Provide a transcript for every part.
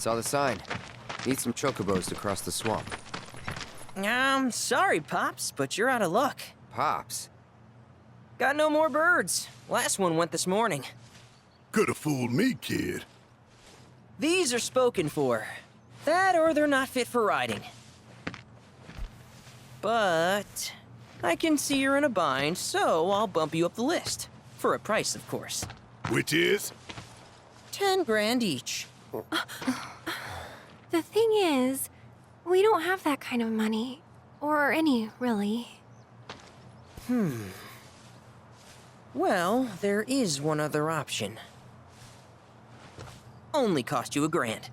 Saw the sign. Need some chocobos to cross the swamp. Sorry, Pops, but you're out of luck. Pops? Got no more birds. Last one went this morning. Could've fooled me, kid. These are spoken for. That or they're not fit for riding. But I can see you're in a bind, so I'll bump you up the list. For a price, of course. Which is? 10 grand each. The thing is, we don't have that kind of money. Or any, really. Well, there is one other option. Only cost you 1 grand.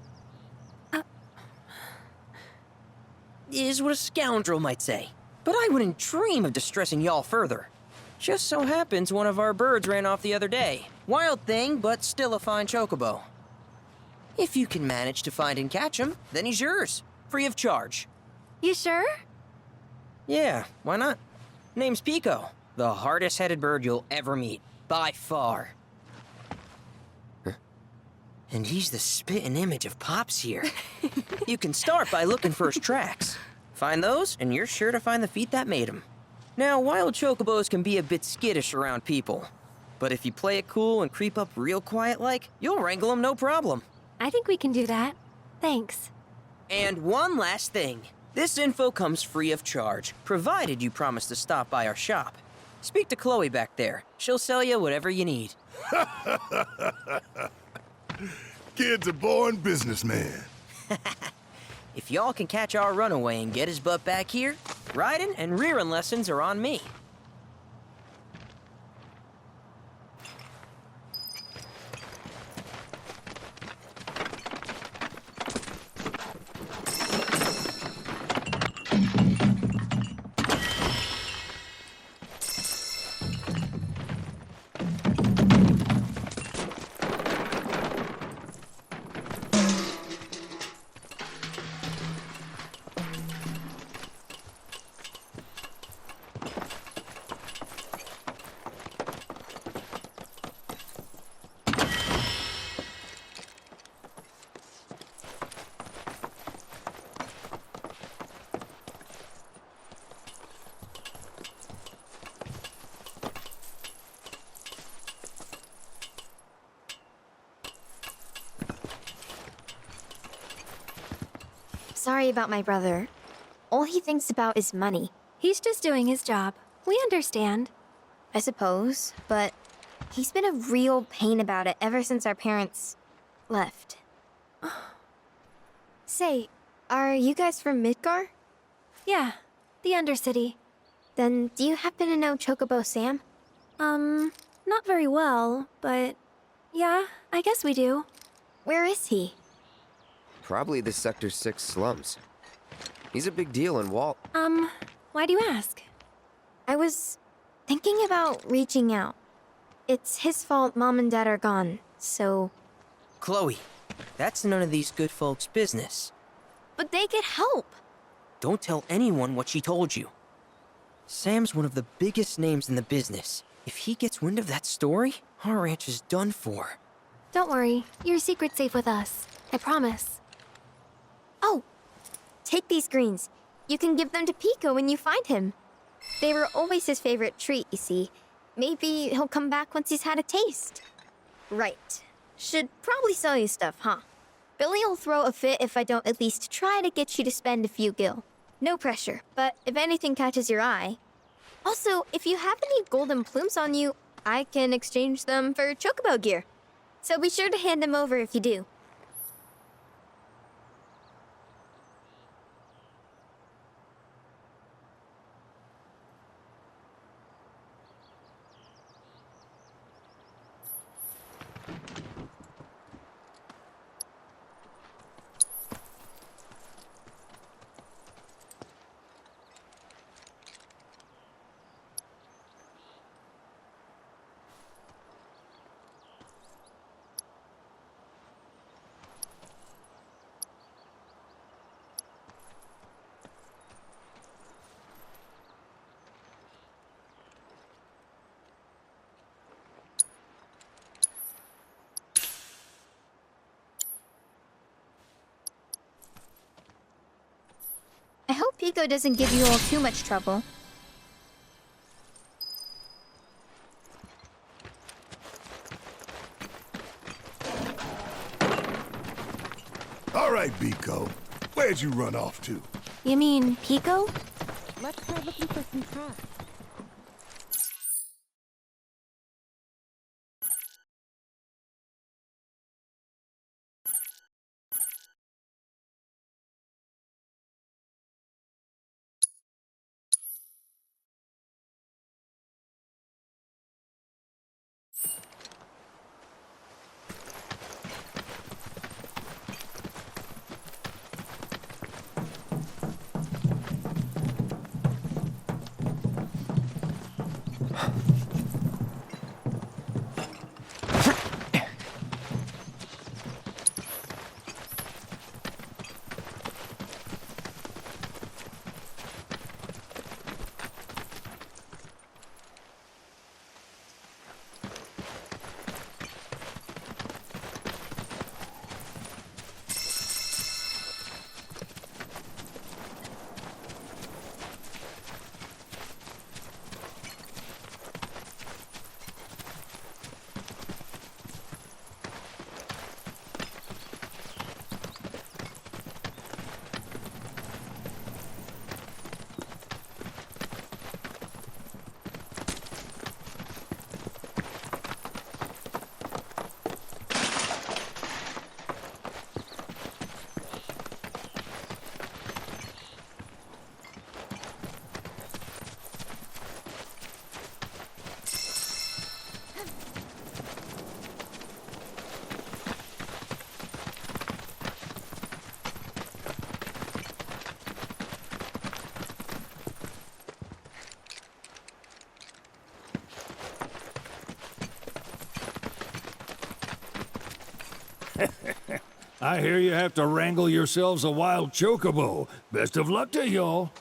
Is what a scoundrel might say. But I wouldn't dream of distressing y'all further. Just so happens one of our birds ran off the other day. Wild thing, but still a fine chocobo. If you can manage to find and catch him, then he's yours. Free of charge. You sure? Yeah, why not? Name's Pico. The hardest-headed bird you'll ever meet. By far. And he's the spitting image of Pops here. You can start by looking for his tracks. Find those, and you're sure to find the feet that made him. Now, wild chocobos can be a bit skittish around people. But if you play it cool and creep up real quiet-like, you'll wrangle them no problem. I think we can do that. Thanks. And one last thing. This info comes free of charge, provided you promise to stop by our shop. Speak to Chloe back there. She'll sell you whatever you need. Kid's a born businessman. If y'all can catch our runaway and get his butt back here, riding and rearing lessons are on me. Sorry about my brother. All he thinks about is money, He's just doing his job. We understand. I suppose, but he's been a real pain about it ever since our parents left. Say, are you guys from Midgar? Yeah, the Undercity. Then do you happen to know Chocobo Sam? Not very well, but yeah, I guess we do. Where is he? Probably the Sector 6 slums. He's a big deal in Walt. Why do you ask? I was thinking about reaching out. It's his fault Mom and Dad are gone, so... Chloe, that's none of these good folks' business. But they could help! Don't tell anyone what she told you. Sam's one of the biggest names in the business. If he gets wind of that story, our ranch is done for. Don't worry, your secret's safe with us. I promise. Oh! Take these greens. You can give them to Pico when you find him. They were always his favorite treat, you see. Maybe he'll come back once he's had a taste. Right. Should probably sell you stuff, huh? Billy'll throw a fit if I don't at least try to get you to spend a few gil. No pressure, but if anything catches your eye... Also, if you have any golden plumes on you, I can exchange them for chocobo gear. So be sure to hand them over if you do. Pico doesn't give you all too much trouble. All right, Biko. Where'd you run off to? You mean Pico? Let's try looking for some tracks. I hear you have to wrangle yourselves a wild chocobo. Best of luck to y'all.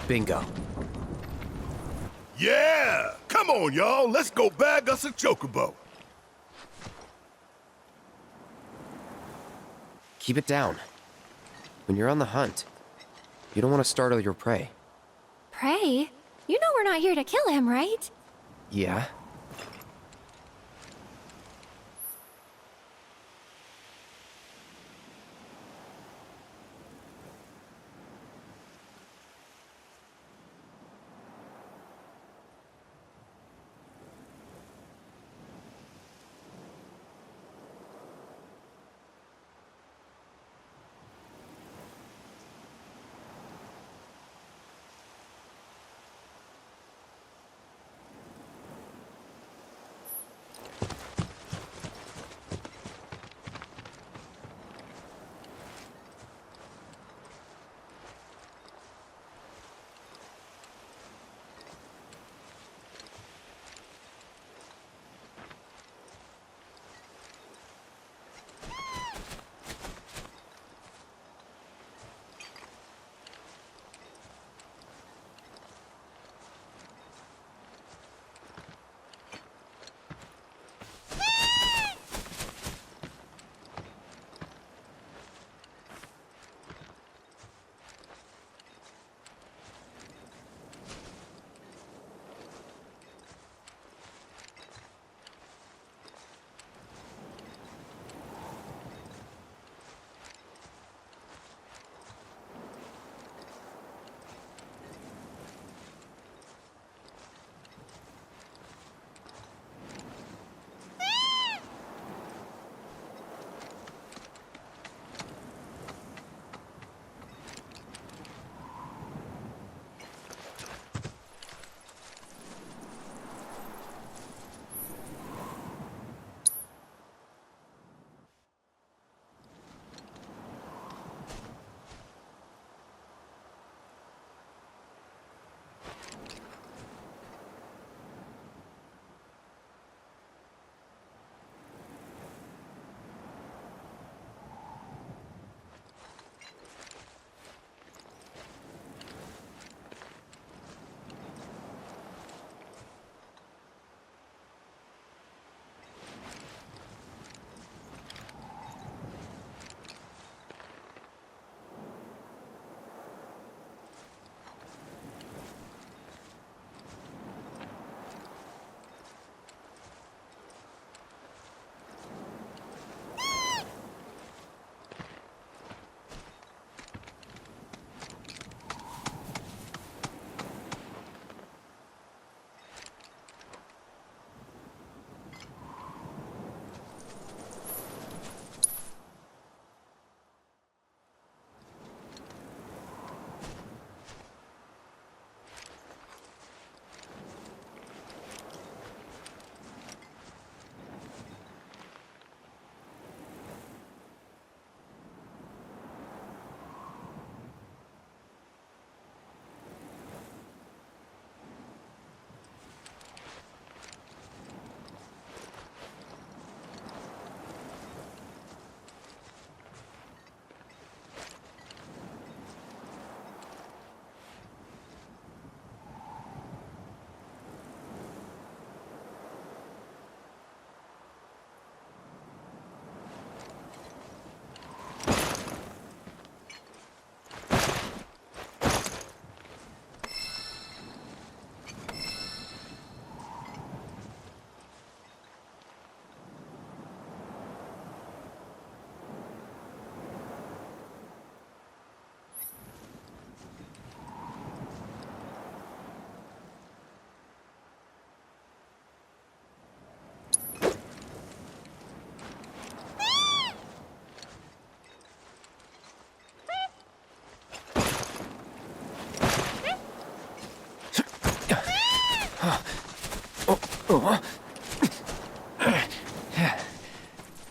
Bingo. Yeah! Come on, y'all. Let's go bag us a chocobo. Keep it down. When you're on the hunt, you don't want to startle your prey. Prey? You know we're not here to kill him, right? Yeah?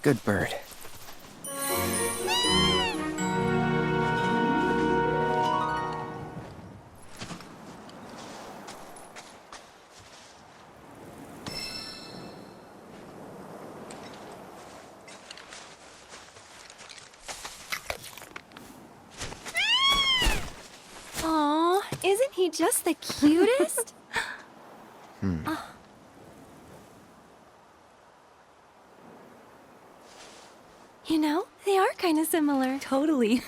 Good bird. Aw, isn't he just the cutest? You know, they are kind of similar. Totally.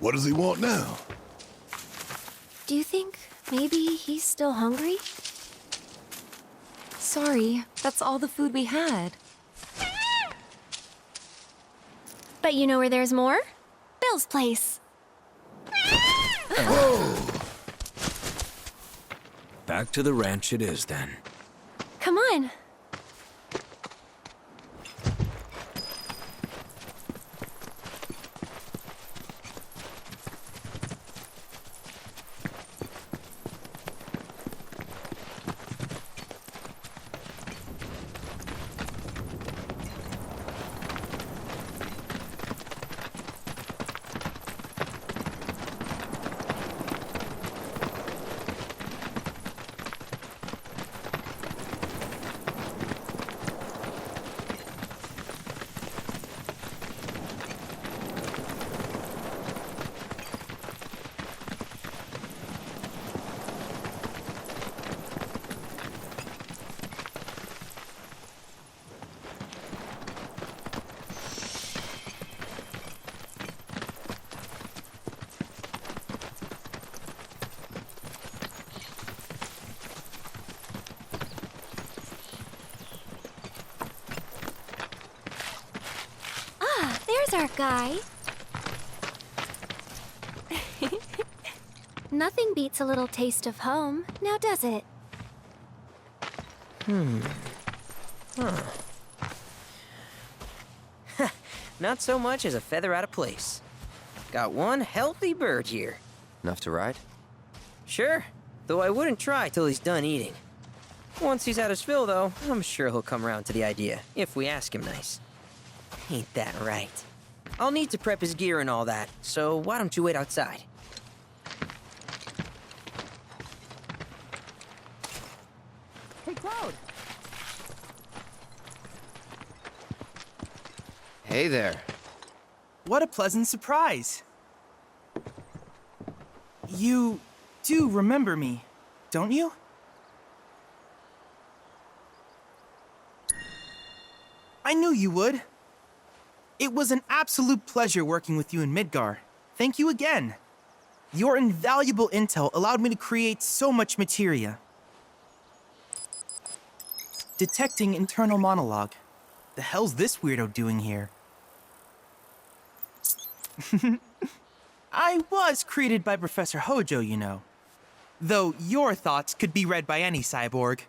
What does he want now? Do you think maybe he's still hungry? Sorry, that's all the food we had. But you know where there's more? Bill's place. Back to the ranch it is then. Come on. There's our guy. Nothing beats a little taste of home, now does it? Not so much as a feather out of place. Got one healthy bird here. Enough to ride? Sure, though I wouldn't try till he's done eating. Once he's had his fill, though, I'm sure he'll come around to the idea, if we ask him nice. Ain't that right? I'll need to prep his gear and all that, so why don't you wait outside? Hey, Cloud! Hey there. What a pleasant surprise. You do remember me, don't you? I knew you would. It was an absolute pleasure working with you in Midgar. Thank you again. Your invaluable intel allowed me to create so much materia. Detecting internal monologue. The hell's this weirdo doing here? I was created by Professor Hojo, you know. Though your thoughts could be read by any cyborg.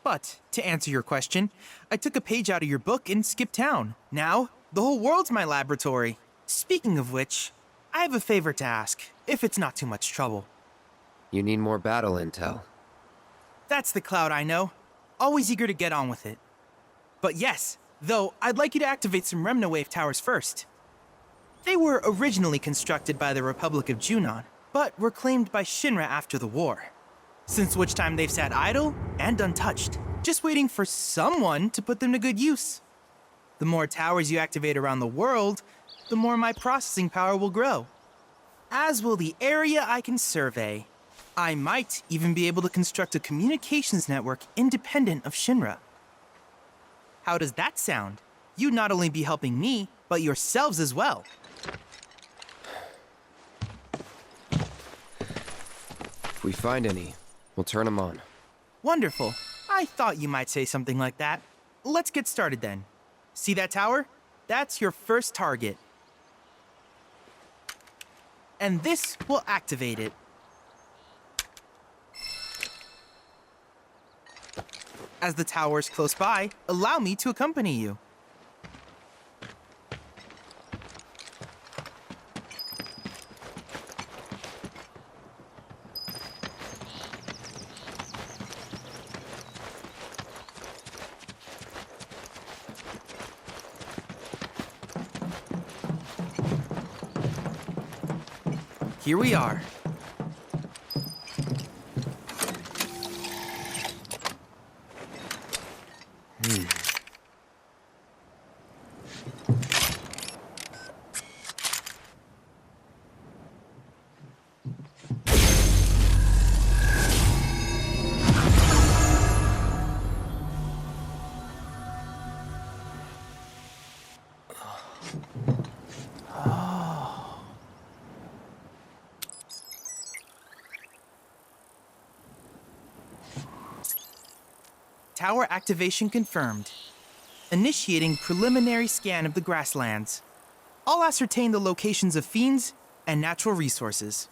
But, to answer your question, I took a page out of your book and skipped town. Now, the whole world's my laboratory. Speaking of which, I have a favor to ask, if it's not too much trouble. You need more battle intel. That's the Cloud I know. Always eager to get on with it. But yes, though, I'd like you to activate some Remnawave towers first. They were originally constructed by the Republic of Junon, but were claimed by Shinra after the war. Since which time they've sat idle and untouched, just waiting for someone to put them to good use. The more towers you activate around the world, the more my processing power will grow. As will the area I can survey. I might even be able to construct a communications network independent of Shinra. How does that sound? You'd not only be helping me, but yourselves as well. If we find any, we'll turn them on. Wonderful. I thought you might say something like that. Let's get started then. See that tower? That's your first target. And this will activate it. As the tower is close by, allow me to accompany you. Here we are. Tower activation confirmed. Initiating preliminary scan of the grasslands. I'll ascertain the locations of fiends and natural resources.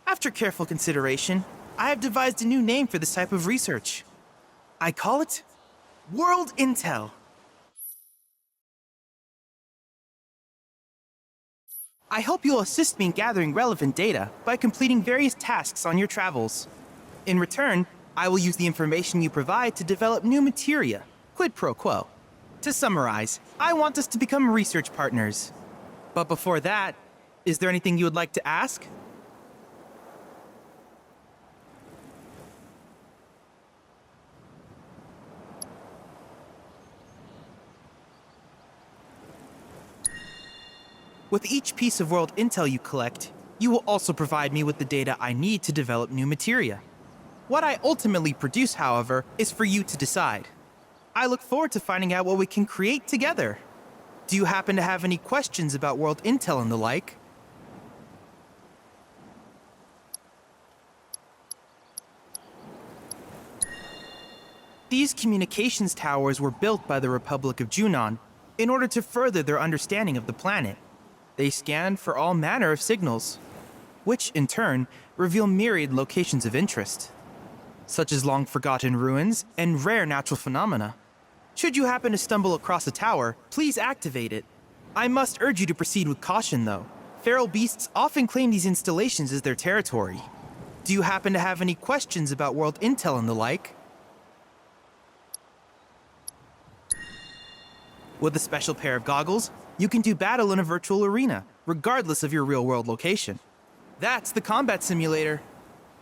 After careful consideration, I have devised a new name for this type of research. I call it World Intel. I hope you'll assist me in gathering relevant data by completing various tasks on your travels. In return, I will use the information you provide to develop new materia, quid pro quo. To summarize, I want us to become research partners. But before that, is there anything you would like to ask? With each piece of world intel you collect, you will also provide me with the data I need to develop new materia. What I ultimately produce, however, is for you to decide. I look forward to finding out what we can create together. Do you happen to have any questions about world intel and the like? These communications towers were built by the Republic of Junon in order to further their understanding of the planet. They scan for all manner of signals, which, in turn, reveal myriad locations of interest, such as long-forgotten ruins and rare natural phenomena. Should you happen to stumble across a tower, please activate it. I must urge you to proceed with caution, though. Feral beasts often claim these installations as their territory. Do you happen to have any questions about world intel and the like? With a special pair of goggles, you can do battle in a virtual arena, regardless of your real-world location. That's the combat simulator.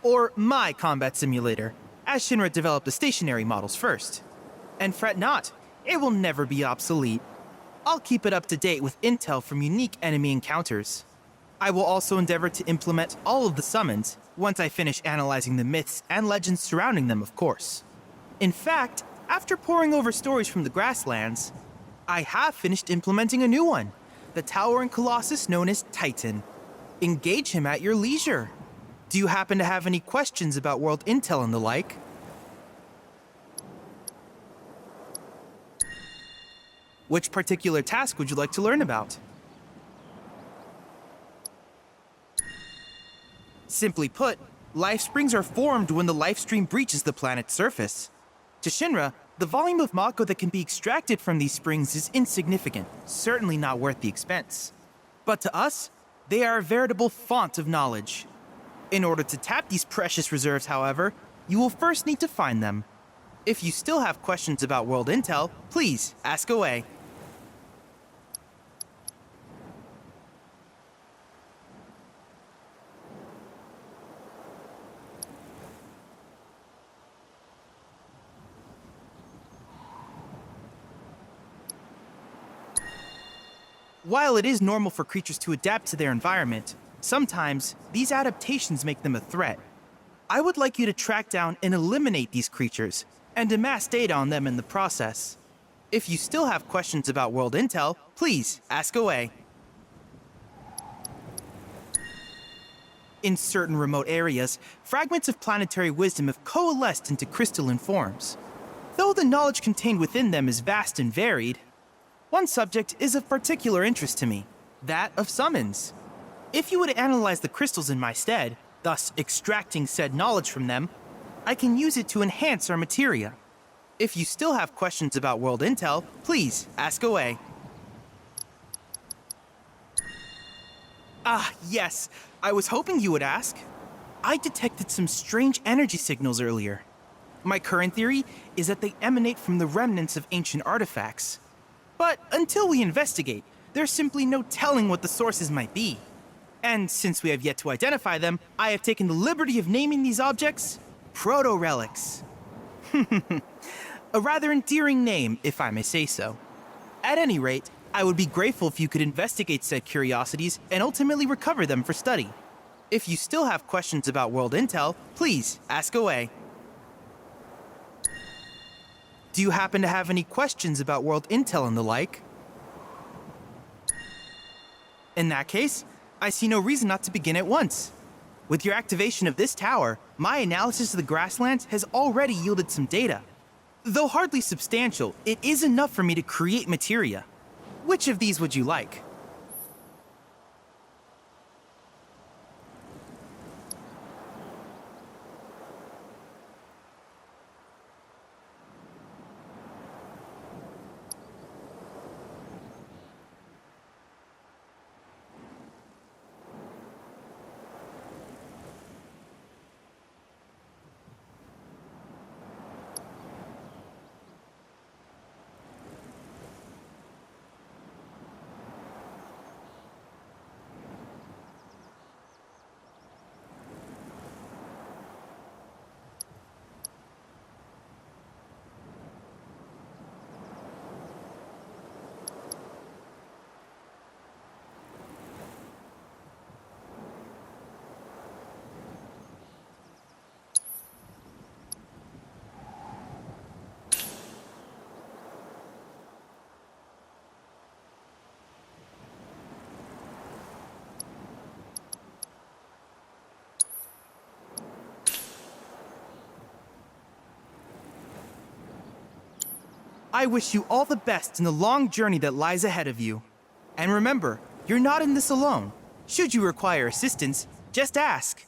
Or my combat simulator, as Shinra developed the stationary models first. And fret not, it will never be obsolete. I'll keep it up to date with intel from unique enemy encounters. I will also endeavor to implement all of the summons, once I finish analyzing the myths and legends surrounding them, of course. In fact, after poring over stories from the grasslands, I have finished implementing a new one, the towering colossus known as Titan. Engage him at your leisure. Do you happen to have any questions about world intel and the like? Which particular task would you like to learn about? Simply put, life springs are formed when the lifestream breaches the planet's surface. To Shinra, the volume of mako that can be extracted from these springs is insignificant, certainly not worth the expense. But to us, they are a veritable font of knowledge. In order to tap these precious reserves, however, you will first need to find them. If you still have questions about world intel, please ask away. While it is normal for creatures to adapt to their environment, sometimes these adaptations make them a threat. I would like you to track down and eliminate these creatures, and amass data on them in the process. If you still have questions about world intel, please ask away. In certain remote areas, fragments of planetary wisdom have coalesced into crystalline forms. Though the knowledge contained within them is vast and varied, one subject is of particular interest to me, that of summons. If you would analyze the crystals in my stead, thus extracting said knowledge from them, I can use it to enhance our materia. If you still have questions about world intel, please ask away. Ah, yes, I was hoping you would ask. I detected some strange energy signals earlier. My current theory is that they emanate from the remnants of ancient artifacts. But until we investigate, there's simply no telling what the sources might be. And since we have yet to identify them, I have taken the liberty of naming these objects proto-relics. A rather endearing name, if I may say so. At any rate, I would be grateful if you could investigate said curiosities and ultimately recover them for study. If you still have questions about world intel, please ask away. Do you happen to have any questions about world intel and the like? In that case, I see no reason not to begin at once. With your activation of this tower, my analysis of the grasslands has already yielded some data. Though hardly substantial, it is enough for me to create materia. Which of these would you like? I wish you all the best in the long journey that lies ahead of you. And remember, you're not in this alone. Should you require assistance, just ask.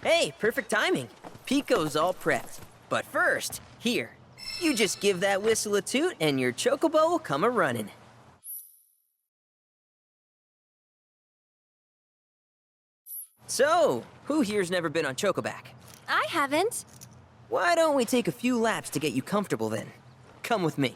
Hey, perfect timing. Pico's all prepped. But first, here, you just give that whistle a toot and your Chocobo will come a-running. So, who here's never been on Chocoback? I haven't. Why don't we take a few laps to get you comfortable then? Come with me.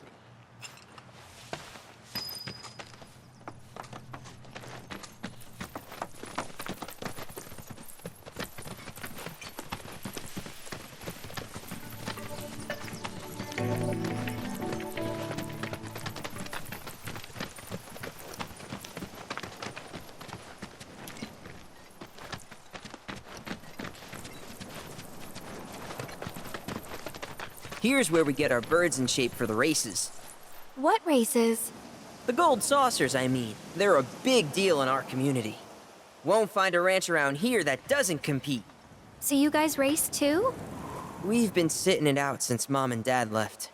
Here's where we get our birds in shape for the races. What races? The gold saucers, I mean. They're a big deal in our community. Won't find a ranch around here that doesn't compete. So you guys race too? We've been sitting it out since Mom and Dad left.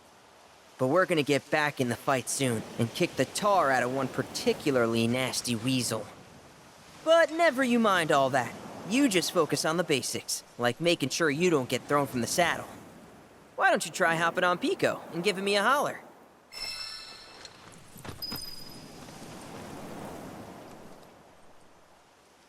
But we're gonna get back in the fight soon and kick the tar out of one particularly nasty weasel. But never you mind all that. You just focus on the basics, like making sure you don't get thrown from the saddle. Why don't you try hopping on Pico and giving me a holler?